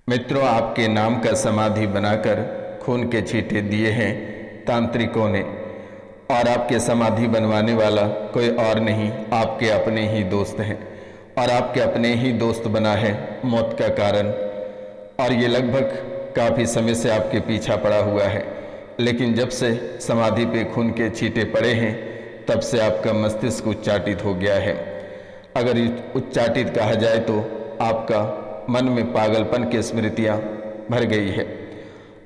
मित्रों, आपके नाम का समाधि बनाकर खून के छींटे दिए हैं तांत्रिकों ने, और आपके समाधि बनवाने वाला कोई और नहीं, आपके अपने ही दोस्त हैं। और आपके अपने ही दोस्त बना है मौत का कारण, और ये लगभग काफ़ी समय से आपके पीछा पड़ा हुआ है। लेकिन जब से समाधि पे खून के छींटे पड़े हैं, तब से आपका मस्तिष्क उच्चाटित हो गया है। अगर उच्चाटित कहा जाए तो आपका मन में पागलपन की स्मृतियाँ भर गई है।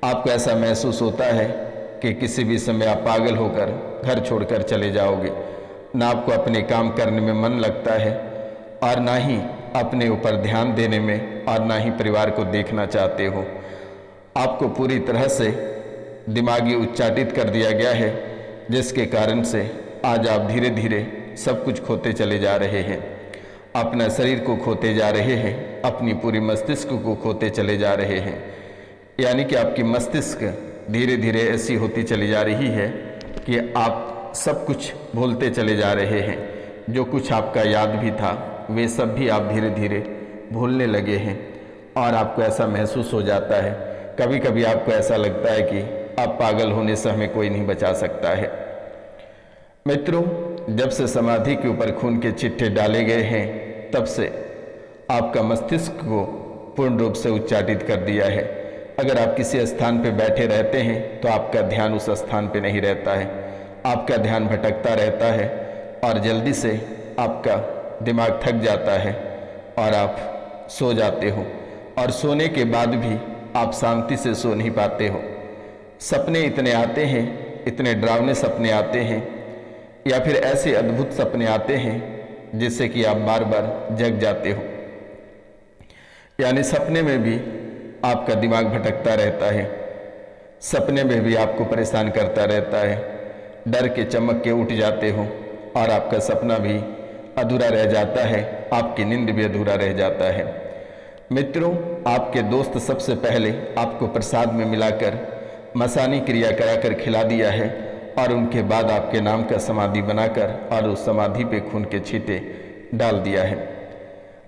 आपको ऐसा महसूस होता है कि किसी भी समय आप पागल होकर घर छोड़कर चले जाओगे। ना आपको अपने काम करने में मन लगता है, और ना ही अपने ऊपर ध्यान देने में, और ना ही परिवार को देखना चाहते हो। आपको पूरी तरह से दिमागी उच्चाटित कर दिया गया है, जिसके कारण से आज आप धीरे धीरे सब कुछ खोते चले जा रहे हैं। अपना शरीर को खोते जा रहे हैं, अपनी पूरी मस्तिष्क को खोते चले जा रहे हैं। यानी कि आपकी मस्तिष्क धीरे धीरे ऐसी होती चली जा रही है कि आप सब कुछ भूलते चले जा रहे हैं। जो कुछ आपका याद भी था, वे सब भी आप धीरे धीरे भूलने लगे हैं। और आपको ऐसा महसूस हो जाता है, कभी कभी आपको ऐसा लगता है कि अब पागल होने से हमें कोई नहीं बचा सकता है। मित्रों, जब से समाधि के ऊपर खून के छिट्टे डाले गए हैं, तब से आपका मस्तिष्क को पूर्ण रूप से उच्चाटित कर दिया है। अगर आप किसी स्थान पर बैठे रहते हैं तो आपका ध्यान उस स्थान पर नहीं रहता है, आपका ध्यान भटकता रहता है, और जल्दी से आपका दिमाग थक जाता है और आप सो जाते हो। और सोने के बाद भी आप शांति से सो नहीं पाते हो। सपने इतने आते हैं, इतने डरावने सपने आते हैं, या फिर ऐसे अद्भुत सपने आते हैं जिससे कि आप बार बार जग जाते हो। यानी सपने में भी आपका दिमाग भटकता रहता है, सपने में भी आपको परेशान करता रहता है। डर के चमक के उठ जाते हो, और आपका सपना भी अधूरा रह जाता है, आपकी नींद भी अधूरा रह जाता है। मित्रों, आपके दोस्त सबसे पहले आपको प्रसाद में मिलाकर मसानी क्रिया कराकर खिला दिया है, और उनके बाद आपके नाम का समाधि बनाकर और उस समाधि पे खून के छींटे डाल दिया है।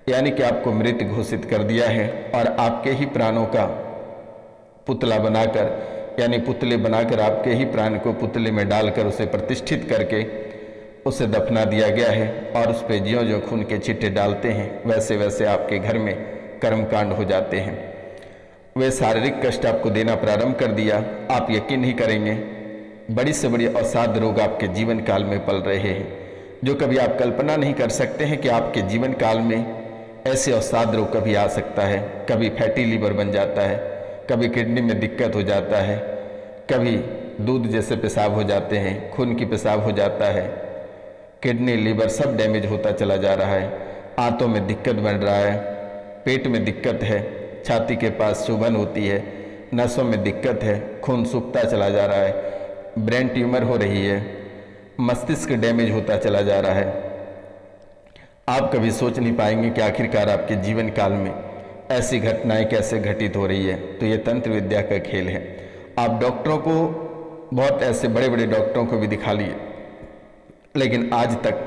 यानी कि आपको मृत घोषित कर दिया है, और आपके ही प्राणों का पुतला बनाकर, यानी पुतले बनाकर आपके ही प्राण को पुतले में डालकर उसे प्रतिष्ठित करके उसे दफना दिया गया है। और उस पर ज्यों ज्यों खून के छींटे डालते हैं, वैसे वैसे आपके घर में कर्मकांड हो जाते हैं। वे शारीरिक कष्ट आपको देना प्रारंभ कर दिया। आप यकीन नहीं करेंगे, बड़ी से बड़ी अवसाद रोग आपके जीवन काल में पल रहे हैं, जो कभी आप कल्पना नहीं कर सकते हैं कि आपके जीवन काल में ऐसे अवसाद रोग कभी आ सकता है। कभी फैटी लीवर बन जाता है, कभी किडनी में दिक्कत हो जाता है, कभी दूध जैसे पेशाब हो जाते हैं, खून की पेशाब हो जाता है, किडनी लीवर सब डैमेज होता चला जा रहा है। आंतों में दिक्कत बन रहा है, पेट में दिक्कत है, छाती के पास चुभन होती है, नसों में दिक्कत है, खून सूखता चला जा रहा है, ब्रेन ट्यूमर हो रही है, मस्तिष्क डैमेज होता चला जा रहा है। आप कभी सोच नहीं पाएंगे कि आखिरकार आपके जीवन काल में ऐसी घटनाएं कैसे घटित हो रही है। तो ये तंत्र विद्या का खेल है। आप डॉक्टरों को, बहुत ऐसे बड़े बड़े डॉक्टरों को भी दिखा लिए, लेकिन आज तक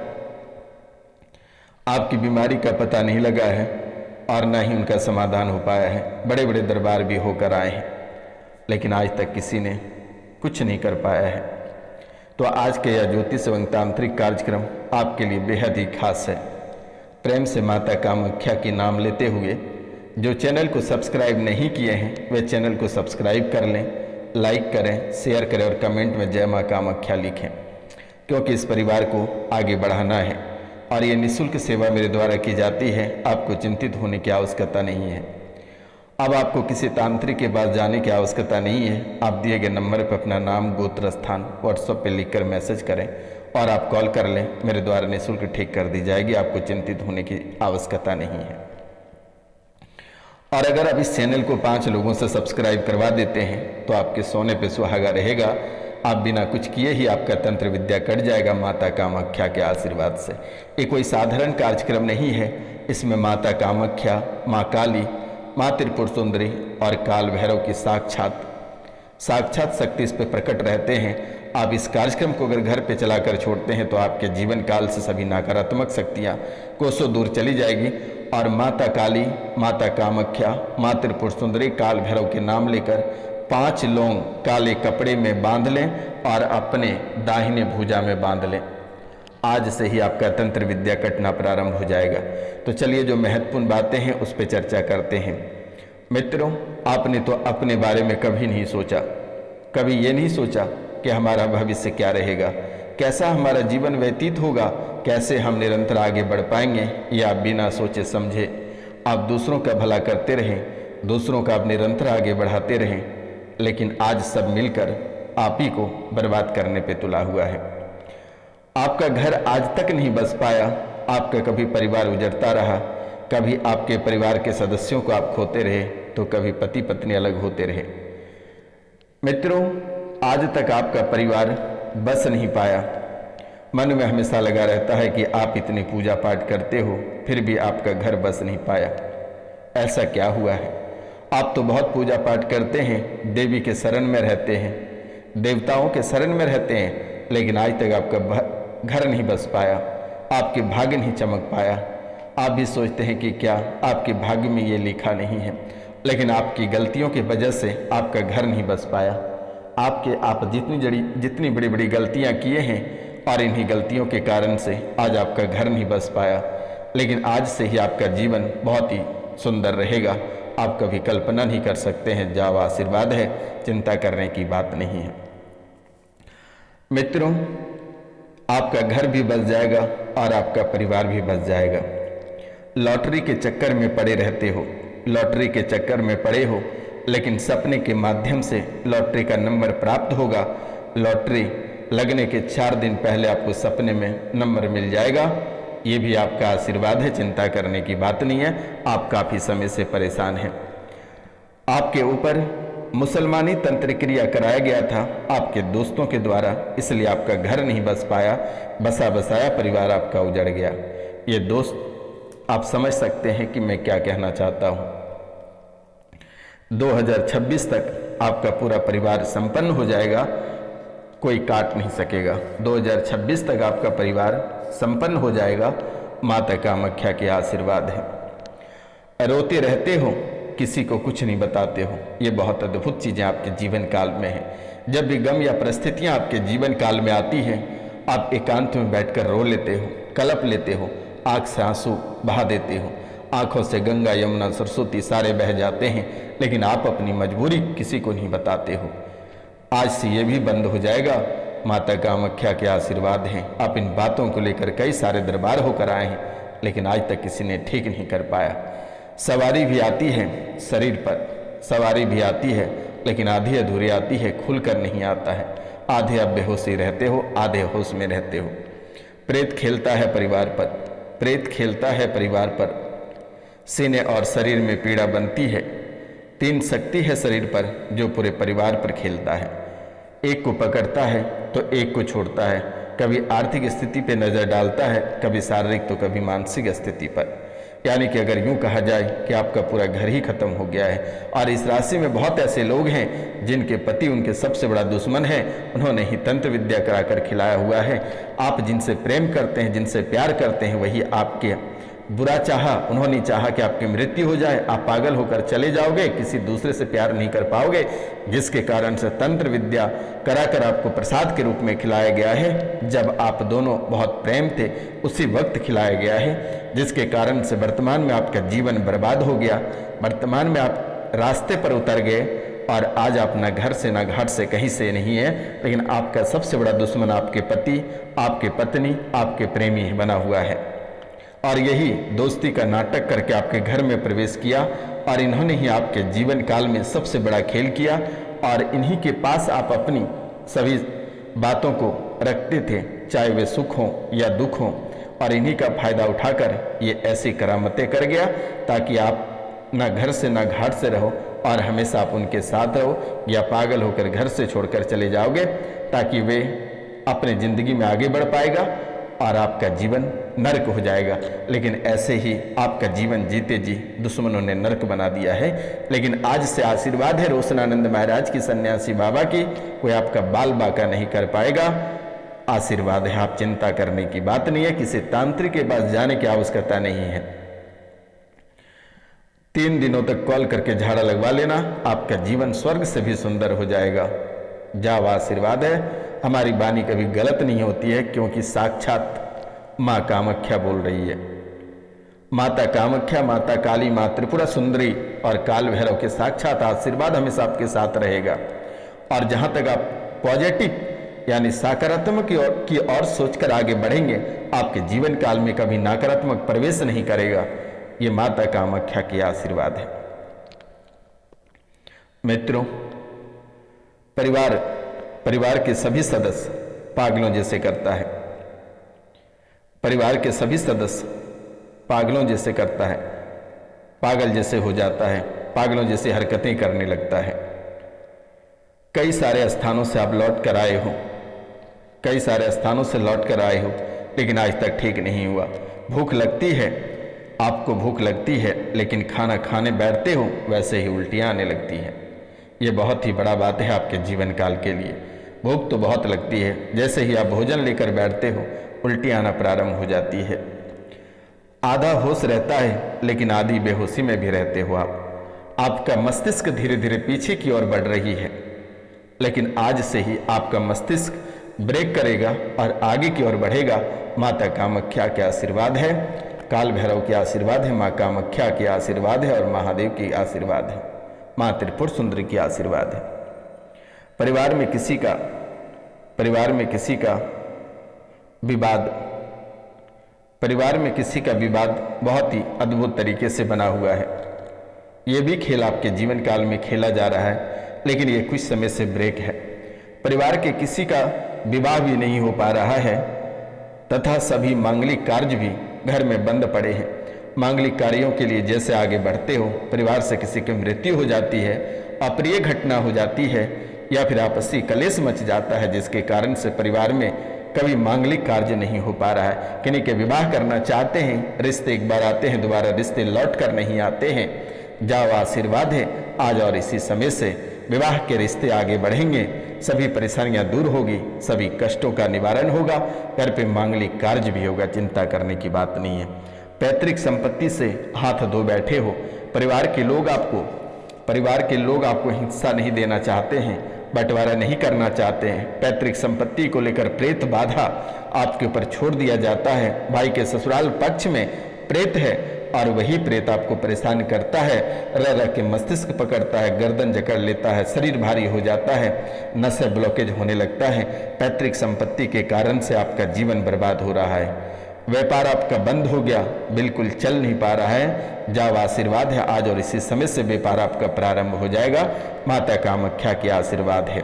आपकी बीमारी का पता नहीं लगा है, और ना ही उनका समाधान हो पाया है। बड़े बड़े दरबार भी होकर आए हैं, लेकिन आज तक किसी ने कुछ नहीं कर पाया है। तो आज के यह ज्योतिष एवं तांत्रिक कार्यक्रम आपके लिए बेहद ही खास है। प्रेम से माता कामाख्या के नाम लेते हुए जो चैनल को सब्सक्राइब नहीं किए हैं, वे चैनल को सब्सक्राइब कर लें, लाइक करें, शेयर करें, और कमेंट में जय माँ कामाख्या लिखें, क्योंकि इस परिवार को आगे बढ़ाना है। और ये निःशुल्क सेवा मेरे द्वारा की जाती है, आपको चिंतित होने की आवश्यकता नहीं है। अब आपको किसी तांत्रिक के पास जाने की आवश्यकता नहीं है। आप दिए गए नंबर पर अपना नाम, गोत्र, स्थान व्हाट्सएप पे लिखकर मैसेज करें, और आप कॉल कर लें, मेरे द्वारा निःशुल्क ठीक कर दी जाएगी। आपको चिंतित होने की आवश्यकता नहीं है। और अगर आप इस चैनल को 5 लोगों से सब्सक्राइब करवा देते हैं, तो आपके सोने पे सुहागा रहेगा। आप बिना कुछ किए ही आपका तंत्र विद्या कट जाएगा माता कामाख्या के आशीर्वाद से। ये कोई साधारण कार्यक्रम नहीं है। इसमें माता कामाख्या, माँ काली, माँ त्रिपुर सुंदरी और काल भैरव की साक्षात शक्ति इस पर प्रकट रहते हैं। आप इस कार्यक्रम को अगर घर पे चलाकर छोड़ते हैं, तो आपके जीवन काल से सभी नकारात्मक शक्तियाँ कोसों दूर चली जाएगी, और माता काली, माता कामाख्या, माँ त्रिपुर सुंदरी, काल भैरव के नाम लेकर 5 लौंग काले कपड़े में बांध लें और अपने दाहिने भुजा में बांध लें। आज से ही आपका तंत्र विद्या कटना प्रारंभ हो जाएगा। तो चलिए जो महत्वपूर्ण बातें हैं उस पर चर्चा करते हैं। मित्रों, आपने तो अपने बारे में कभी नहीं सोचा, कभी ये नहीं सोचा कि हमारा भविष्य क्या रहेगा, कैसा हमारा जीवन व्यतीत होगा, कैसे हम निरंतर आगे बढ़ पाएंगे। या बिना सोचे समझे आप दूसरों का भला करते रहें, दूसरों का आप निरंतर आगे बढ़ाते रहें, लेकिन आज सब मिलकर आप ही को बर्बाद करने पे तुला हुआ है। आपका घर आज तक नहीं बस पाया, आपका कभी परिवार उजड़ता रहा, कभी आपके परिवार के सदस्यों को आप खोते रहे, तो कभी पति पत्नी अलग होते रहे। मित्रों, आज तक आपका परिवार बस नहीं पाया। मन में हमेशा लगा रहता है कि आप इतनी पूजा पाठ करते हो, फिर भी आपका घर बस नहीं पाया। ऐसा क्या हुआ है? आप तो बहुत पूजा पाठ करते हैं, देवी के शरण में रहते हैं, देवताओं के शरण में रहते हैं, लेकिन आज तक आपका घर नहीं बस पाया, आपके भाग्य नहीं चमक पाया। आप भी सोचते हैं कि क्या आपके भाग्य में ये लिखा नहीं है, लेकिन आपकी गलतियों की वजह से आपका घर नहीं बस पाया। आप जितनी बड़ी बड़ी गलतियां किए हैं और इन्हीं गलतियों के कारण से आज आपका घर नहीं बस पाया, लेकिन आज से ही आपका जीवन बहुत ही सुंदर रहेगा। आप कभी कल्पना नहीं कर सकते हैं। जाओ, आशीर्वाद है, चिंता करने की बात नहीं है। मित्रों, आपका घर भी बस जाएगा और आपका परिवार भी बस जाएगा। लॉटरी के चक्कर में पड़े रहते हो, लॉटरी के चक्कर में पड़े हो, लेकिन सपने के माध्यम से लॉटरी का नंबर प्राप्त होगा। लॉटरी लगने के 4 दिन पहले आपको सपने में नंबर मिल जाएगा। ये भी आपका आशीर्वाद है, चिंता करने की बात नहीं है। आप काफ़ी समय से परेशान हैं। आपके ऊपर मुसलमानी तंत्र क्रिया कराया गया था आपके दोस्तों के द्वारा, इसलिए आपका घर नहीं बस पाया, बसा बसाया परिवार आपका उजड़ गया। ये दोस्त आप समझ सकते हैं कि मैं क्या कहना चाहता हूँ। 2026 तक आपका पूरा परिवार संपन्न हो जाएगा, कोई काट नहीं सकेगा। 2026 तक आपका परिवार संपन्न हो जाएगा। माता कामाख्या के आशीर्वाद है। रोते रहते हो, किसी को कुछ नहीं बताते हो, ये बहुत अद्भुत चीज़ें आपके जीवन काल में हैं। जब भी गम या परिस्थितियां आपके जीवन काल में आती हैं, आप एकांत में बैठकर रो लेते हो, कलप लेते हो, आँख से आंसू बहा देते हो, आँखों से गंगा यमुना सरस्वती सारे बह जाते हैं, लेकिन आप अपनी मजबूरी किसी को नहीं बताते हो। आज से ये भी बंद हो जाएगा। माता कामाख्या के आशीर्वाद हैं। आप इन बातों को लेकर कई सारे दरबार होकर आए हैं, लेकिन आज तक किसी ने ठीक नहीं कर पाया। सवारी भी आती है शरीर पर, सवारी भी आती है, लेकिन आधी अधूरी आती है, खुलकर नहीं आता है। आधे आप बेहोशी रहते हो, आधे होश में रहते हो। प्रेत खेलता है परिवार पर, प्रेत खेलता है परिवार पर। सीने और शरीर में पीड़ा बनती है। 3 शक्ति है शरीर पर जो पूरे परिवार पर खेलता है। एक को पकड़ता है तो एक को छोड़ता है। कभी आर्थिक स्थिति पे नज़र डालता है, कभी शारीरिक तो कभी मानसिक स्थिति पर। यानी कि अगर यूं कहा जाए कि आपका पूरा घर ही खत्म हो गया है। और इस राशि में बहुत ऐसे लोग हैं जिनके पति उनके सबसे बड़ा दुश्मन है, उन्होंने ही तंत्र विद्या कराकर खिलाया हुआ है। आप जिनसे प्रेम करते हैं, जिनसे प्यार करते हैं, वही आपके बुरा चाहा, उन्होंने चाहा कि आपकी मृत्यु हो जाए, आप पागल होकर चले जाओगे, किसी दूसरे से प्यार नहीं कर पाओगे, जिसके कारण से तंत्र विद्या कराकर आपको प्रसाद के रूप में खिलाया गया है। जब आप दोनों बहुत प्रेम थे, उसी वक्त खिलाया गया है, जिसके कारण से वर्तमान में आपका जीवन बर्बाद हो गया। वर्तमान में आप रास्ते पर उतर गए और आज आप ना घर से ना घाट से कहीं से नहीं है, लेकिन आपका सबसे बड़ा दुश्मन आपके पति, आपके पत्नी, आपके प्रेमी बना हुआ है। और यही दोस्ती का नाटक करके आपके घर में प्रवेश किया और इन्होंने ही आपके जीवन काल में सबसे बड़ा खेल किया और इन्हीं के पास आप अपनी सभी बातों को रखते थे, चाहे वे सुख हों या दुख हों, और इन्हीं का फायदा उठाकर ये ऐसी करामतें कर गया ताकि आप ना घर से ना घाट से रहो और हमेशा आप उनके साथ रहो, या पागल होकर घर से छोड़कर चले जाओगे ताकि वे अपने ज़िंदगी में आगे बढ़ पाएगा और आपका जीवन नरक हो जाएगा। लेकिन ऐसे ही आपका जीवन जीते जी दुश्मनों ने नरक बना दिया है। लेकिन आज से आशीर्वाद है रोशनानंद महाराज की, सन्यासी बाबा की, कोई आपका बाल बाका नहीं कर पाएगा। आशीर्वाद है, आप चिंता करने की बात नहीं है, किसी तांत्रिक के पास जाने की आवश्यकता नहीं है। 3 दिनों तक कॉल करके झाड़ा लगवा लेना, आपका जीवन स्वर्ग से भी सुंदर हो जाएगा। जाओ, आशीर्वाद है। हमारी वाणी कभी गलत नहीं होती है, क्योंकि साक्षात माँ कामाख्या बोल रही है। माता कामाख्या, माता काली, माँ त्रिपुरा सुंदरी और काल भैरव के साक्षात आशीर्वाद हमेशा आपके साथ रहेगा। और जहां तक आप पॉजिटिव यानी सकारात्मक की ओर सोचकर आगे बढ़ेंगे, आपके जीवन काल में कभी नकारात्मक प्रवेश नहीं करेगा। ये माता कामाख्या की आशीर्वाद है। मित्रों, परिवार के सभी सदस्य पागलों जैसे करता है। परिवार के सभी सदस्य पागलों जैसे करता है, पागल जैसे हो जाता है, पागलों जैसे हरकतें करने लगता है। कई सारे स्थानों से आप लौट कर आए हो, कई सारे स्थानों से लौट कर आए हो, लेकिन आज तक ठीक नहीं हुआ। भूख लगती है, आपको भूख लगती है, लेकिन खाना खाने बैठते हो वैसे ही उल्टियाँ आने लगती हैं। ये बहुत ही बड़ा बात है आपके जीवन काल के लिए। भूख तो बहुत लगती है, जैसे ही आप भोजन लेकर बैठते हो उल्टियाँ आना प्रारंभ हो जाती है। आधा होश रहता है, लेकिन आधी बेहोशी में भी रहते हो आप। आपका मस्तिष्क धीरे धीरे पीछे की ओर बढ़ रही है, लेकिन आज से ही आपका मस्तिष्क ब्रेक करेगा और आगे की ओर बढ़ेगा। माता कामाख्या के आशीर्वाद है, काल भैरव के आशीर्वाद है, माँ कामाख्या के आशीर्वाद है और महादेव की आशीर्वाद है, माँ त्रिपुर सुंदरी की आशीर्वाद है। परिवार में किसी का विवाद बहुत ही अद्भुत तरीके से बना हुआ है। ये भी खेल आपके जीवन काल में खेला जा रहा है, लेकिन ये कुछ समय से ब्रेक है। परिवार के किसी का विवाह भी नहीं हो पा रहा है, तथा सभी मांगलिक कार्य भी घर में बंद पड़े हैं। मांगलिक कार्यों के लिए जैसे आगे बढ़ते हो, परिवार से किसी की मृत्यु हो जाती है, अप्रिय घटना हो जाती है, या फिर आपसी कलेश मच जाता है, जिसके कारण से परिवार में कभी मांगलिक कार्य नहीं हो पा रहा है। किन्हीं के विवाह करना चाहते हैं, रिश्ते एक बार आते हैं, दोबारा रिश्ते लौट कर नहीं आते हैं। जाओ, आशीर्वाद है आज और इसी समय से विवाह के रिश्ते आगे बढ़ेंगे, सभी परेशानियां दूर होगी, सभी कष्टों का निवारण होगा, घर पे मांगलिक कार्य भी होगा, चिंता करने की बात नहीं है। पैतृक संपत्ति से हाथ धो बैठे हो, परिवार के लोग आपको हिंसा नहीं देना चाहते हैं, बंटवारा नहीं करना चाहते हैं। पैतृक संपत्ति को लेकर प्रेत बाधा आपके ऊपर छोड़ दिया जाता है। भाई के ससुराल पक्ष में प्रेत है और वही प्रेत आपको परेशान करता है, रह रह के मस्तिष्क पकड़ता है, गर्दन जकड़ लेता है, शरीर भारी हो जाता है, नसें ब्लॉकेज होने लगता है। पैतृक संपत्ति के कारण से आपका जीवन बर्बाद हो रहा है। व्यापार आपका बंद हो गया, बिल्कुल चल नहीं पा रहा है। जाओ, आशीर्वाद है आज और इसी समय से व्यापार आपका प्रारंभ हो जाएगा। माता कामाख्या की आशीर्वाद है।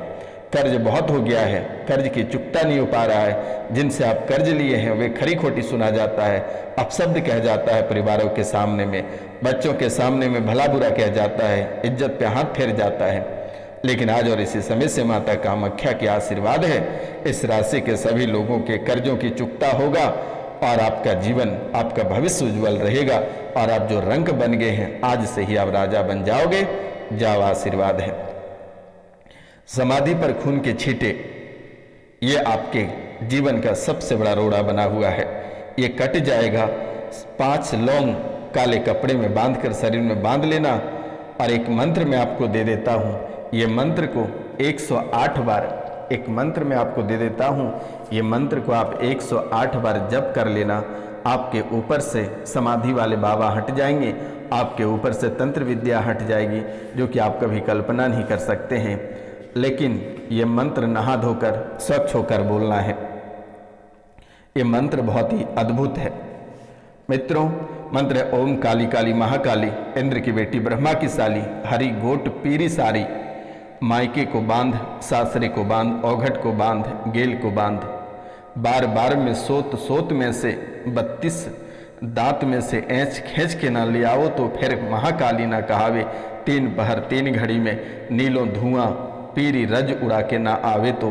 कर्ज बहुत हो गया है, कर्ज की चुकता नहीं हो पा रहा है। जिनसे आप कर्ज लिए हैं वे खरी खोटी सुना जाता है, अपशब्द कह जाता है, परिवारों के सामने में, बच्चों के सामने में भला बुरा कह जाता है, इज्जत पे हाथ फेर जाता है। लेकिन आज और इसी समय से माता कामाख्या की आशीर्वाद है, इस राशि के सभी लोगों के कर्जों की चुकता होगा और आपका जीवन, आपका भविष्य उज्जवल रहेगा। और आप जो रंग बन गए हैं, आज से ही आप राजा बन जाओगे। जाओ, आशीर्वाद है। समाधि पर खून के छींटे, ये आपके जीवन का सबसे बड़ा रोड़ा बना हुआ है, ये कट जाएगा। 5 लौंग काले कपड़े में बांधकर शरीर में बांध लेना। और एक मंत्र मैं आपको दे देता हूँ, ये मंत्र को 108 बार, एक मंत्र मैं आपको दे देता हूँ, ये मंत्र को आप 108 बार जप कर लेना। आपके ऊपर से समाधि वाले बाबा हट जाएंगे, आपके ऊपर से तंत्र विद्या हट जाएगी, जो कि आप कभी कल्पना नहीं कर सकते हैं। लेकिन ये मंत्र नहा धोकर स्वच्छ होकर बोलना है। ये मंत्र बहुत ही अद्भुत है मित्रों। मंत्र है ओम काली काली महाकाली, इंद्र की बेटी ब्रह्मा की साली, हरी गोट पीरी सारी, मायके को बांध, सासरे को बांध, औघट को बांध, गेल को बांध, बार बार में सोत में से 32 दांत में से ऐंच खींच के ना ले आओ तो फिर महाकाली ना कहावे। 3 पहर 3 घड़ी में नीलों धुआं पीरी रज उड़ा के ना आवे तो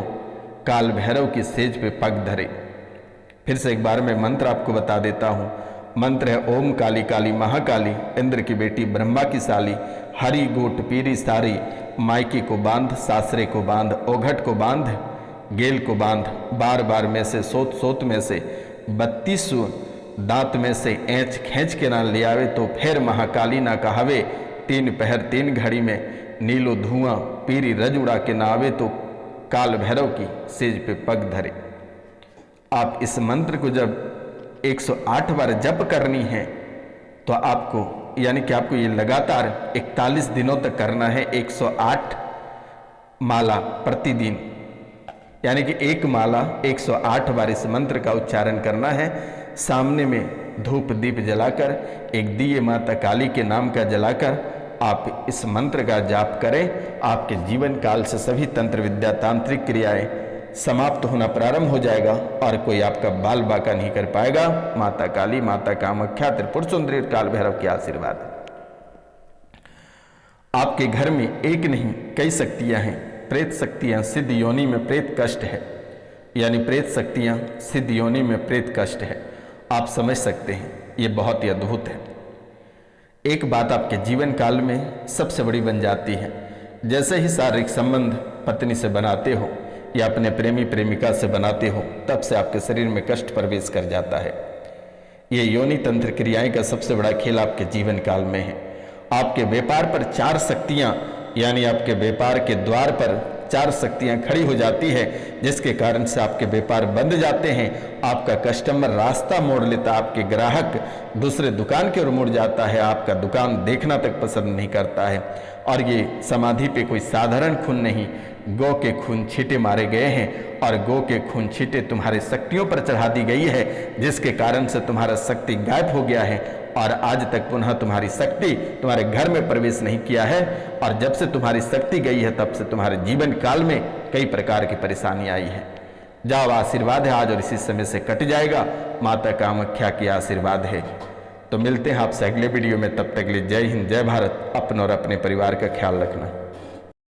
काल भैरव की सेज पे पग धरे। फिर से एक बार मैं मंत्र आपको बता देता हूँ। मंत्र है ओम काली काली महाकाली, इंद्र की बेटी ब्रह्मा की साली, हरी गोट पीरी सारी, मायके को बांध, सासरे को बांध, औघट को बांध, गेल को बांध, बार बार में से सोत में से 32 दांत में से ऐंच खींच के ना ले आवे तो फिर महाकाली ना कहावे। 3 पहर 3 घड़ी में नीलो धुआं पीरी रज उड़ा के ना आवे तो काल भैरव की सेज पे पग धरे। आप इस मंत्र को जब 108 बार जप करनी है तो आपको, यानी कि आपको ये लगातार 41 दिनों तक करना है। 108 माला प्रतिदिन, यानी कि एक माला 108 बार इस मंत्र का उच्चारण करना है। सामने में धूप दीप जलाकर, एक दिए माता काली के नाम का जलाकर आप इस मंत्र का जाप करें। आपके जीवन काल से सभी तंत्र विद्या तांत्रिक क्रियाएं समाप्त होना प्रारंभ हो जाएगा और कोई आपका बाल बाका नहीं कर पाएगा। माता काली, माता कामाख्या, त्रिपुर सुंदरी, काल भैरव के आशीर्वाद। आपके घर में एक नहीं कई शक्तियां हैं। प्रेत शक्तियां, सिद्ध योनि में प्रेत कष्ट है, यानी प्रेत शक्तियां सिद्ध योनि में प्रेत कष्ट है। आप समझ सकते हैं, ये बहुत ही अद्भुत है। एक बात आपके जीवन काल में सबसे बड़ी बन जाती है। जैसे ही शारीरिक संबंध पत्नी से बनाते हो या अपने प्रेमी प्रेमिका से बनाते हो, तब से आपके शरीर में कष्ट प्रवेश कर जाता है। ये योनि तंत्र क्रियाएं का सबसे बड़ा खेल आपके जीवन काल में है। आपके व्यापार पर 4 शक्तियां, यानी आपके व्यापार के द्वार पर 4 शक्तियां खड़ी हो जाती है, जिसके कारण से आपके व्यापार बंद जाते हैं। आपका कस्टमर रास्ता मोड़ लेता, आपके ग्राहक दूसरे दुकान की ओर मुड़ जाता है, आपका दुकान देखना तक पसंद नहीं करता है। और ये समाधि पे कोई साधारण खून नहीं, गौ के खून छींटे मारे गए हैं और गौ के खून छींटे तुम्हारे शक्तियों पर चढ़ा दी गई है, जिसके कारण से तुम्हारा शक्ति गायब हो गया है और आज तक पुनः तुम्हारी शक्ति तुम्हारे घर में प्रवेश नहीं किया है। और जब से तुम्हारी शक्ति गई है तब से तुम्हारे जीवन काल में कई प्रकार की परेशानी आई है। जाओ, आशीर्वाद है आज और इसी समय से कट जाएगा। माता कामाख्या की आशीर्वाद है। तो मिलते हैं आपसे अगले वीडियो में, तब तक के लिए जय हिंद, जय भारत। अपनों और अपने परिवार का ख्याल रखना।